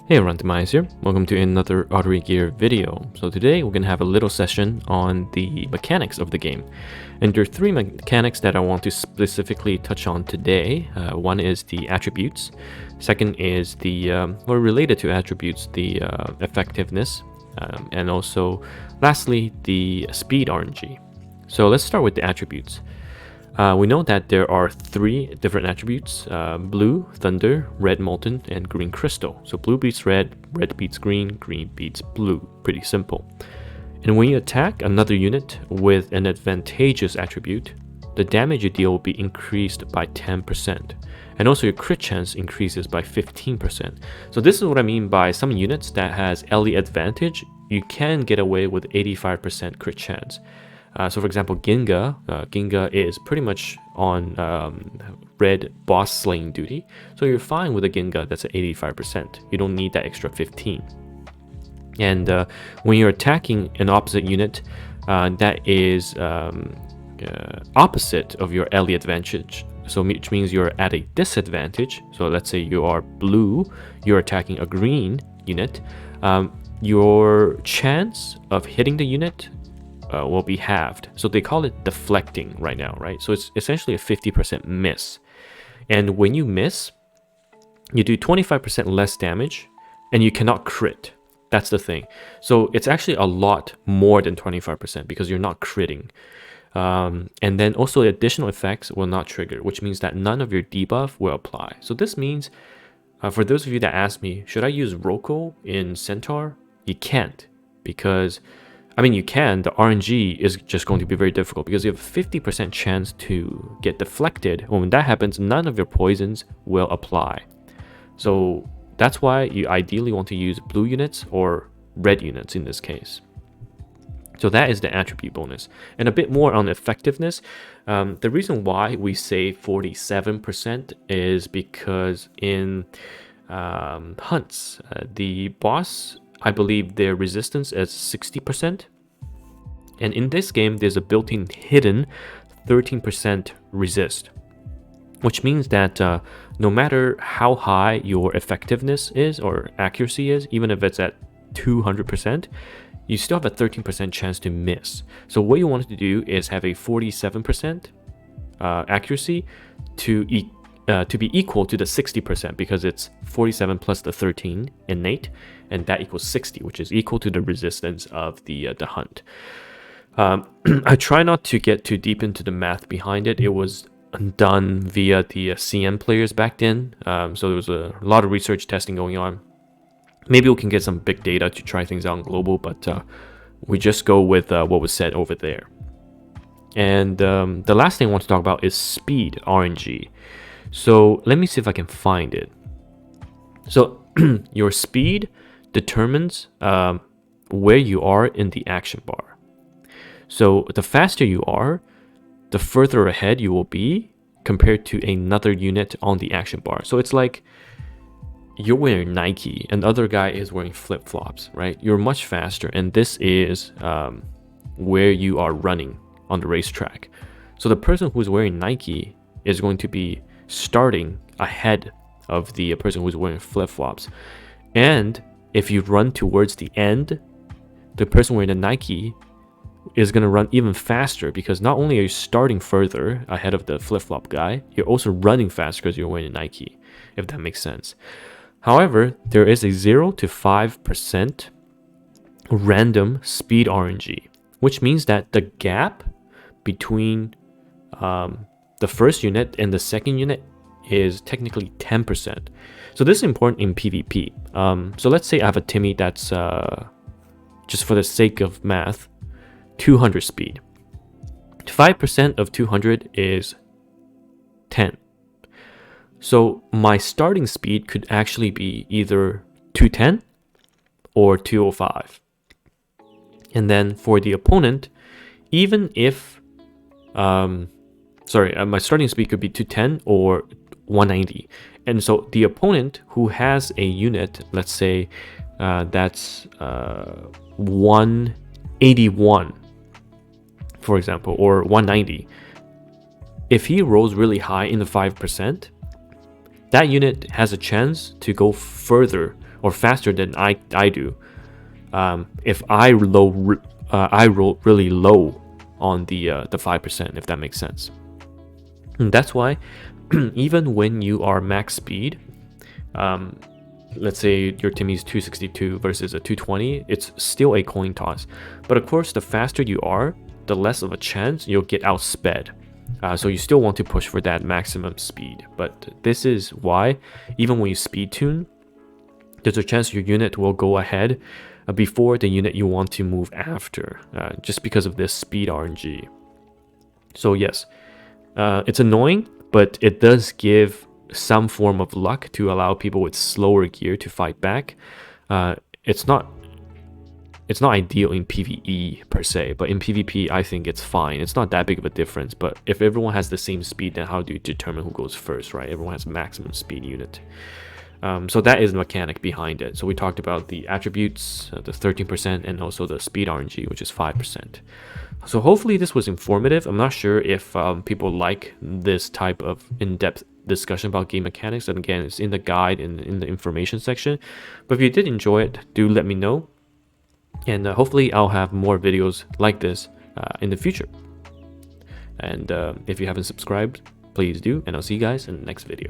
Hey everyone, TimaeuSS here. Welcome to another Artery gear video. So today we're going to have a little session on the mechanics of the game. And there are three mechanics that I want to specifically touch on today. One is the attributes. Second is the, or related to attributes, the effectiveness. And also, lastly, the speed RNG. So let's start with the attributes. We know that there are three different attributes, blue, thunder, red molten, and green crystal. So blue beats red beats green beats blue. Pretty simple. And when you attack another unit with an advantageous attribute, the damage you deal will be increased by 10%. And also your crit chance increases by 15%. So this is what I mean by some units that has LE advantage, you can get away with 85% crit chance. So for example, Ginga is pretty much on red boss slaying duty. So you're fine with a Ginga that's at 85%. You don't need that extra 15. And when you're attacking an opposite unit that is opposite of your LE advantage, so which means you're at a disadvantage. So let's say you are blue, you're attacking a green unit. Your chance of hitting the unit will be halved. So they call it deflecting right now, right? So it's essentially a 50% miss. And when you miss, you do 25% less damage and you cannot crit. That's the thing. So it's actually a lot more than 25% because you're not critting. And then also additional effects will not trigger, which means that none of your debuff will apply. So this means, for those of you that ask me, should I use Roko in Centaur? You can't, because I mean, you can. The RNG is just going to be very difficult because you have a 50% chance to get deflected. When that happens, none of your poisons will apply. So that's why you ideally want to use blue units or red units in this case. So that is the attribute bonus. And a bit more on effectiveness. The reason why we say 47% is because in hunts, the boss, I believe their resistance is 60%. And in this game, there's a built-in hidden 13% resist, which means that no matter how high your effectiveness is or accuracy is, even if it's at 200%, you still have a 13% chance to miss. So what you want to do is have a 47% accuracy to be equal to the 60%, because it's 47 plus the 13 innate, and that equals 60, which is equal to the resistance of the hunt. I try not to get too deep into the math behind it. It was done via the CM players back then, so there was a lot of research testing going on. Maybe we can get some big data to try things out on global, but we just go with what was said over there. And the last thing I want to talk about is speed RNG. So let me see if I can find it. So your speed determines where you are in the action bar. So the faster you are, the further ahead you will be compared to another unit on the action bar. So it's like you're wearing Nike and the other guy is wearing flip-flops, right? You're much faster, and this is where you are running on the racetrack. So the person who's wearing Nike is going to be starting ahead of the person who's wearing flip-flops. And if you run towards the end, the person wearing the Nike is going to run even faster, because not only are you starting further ahead of the flip-flop guy, you're also running faster because you're wearing Nike, if that makes sense. However, there is a 0 to 5% random speed RNG, which means that the gap between the first unit and the second unit is technically 10%. So this is important in PvP. So let's say I have a Timmy that's, just for the sake of math, 200 speed. 5% of 200 is 10. So my starting speed could actually be either 210 or 205. And then for the opponent, even if my starting speed could be 210 or 190. And so the opponent who has a unit, let's say that's 181, for example, or 190, if he rolls really high in the 5%, that unit has a chance to go further or faster than I do if I roll really low on the 5%, if that makes sense. And that's why even when you are max speed, let's say your Timmy is 262 versus a 220, it's still a coin toss. But of course, the faster you are, the less of a chance you'll get outsped. So you still want to push for that maximum speed. But this is why, even when you speed tune, there's a chance your unit will go ahead before the unit you want to move after, just because of this speed RNG. So yes, it's annoying, but it does give some form of luck to allow people with slower gear to fight back. It's not ideal in PvE per se, but in PvP I think it's fine. It's not that big of a difference, but if everyone has the same speed, then how do you determine who goes first, right? Everyone has maximum speed unit. So that is the mechanic behind it. So we talked about the attributes, the 13%, and also the speed RNG, which is 5%. So hopefully this was informative. I'm not sure if people like this type of in-depth discussion about game mechanics. And again, it's in the guide and in the information section. But if you did enjoy it, do let me know. And hopefully I'll have more videos like this in the future. And if you haven't subscribed, please do. And I'll see you guys in the next video.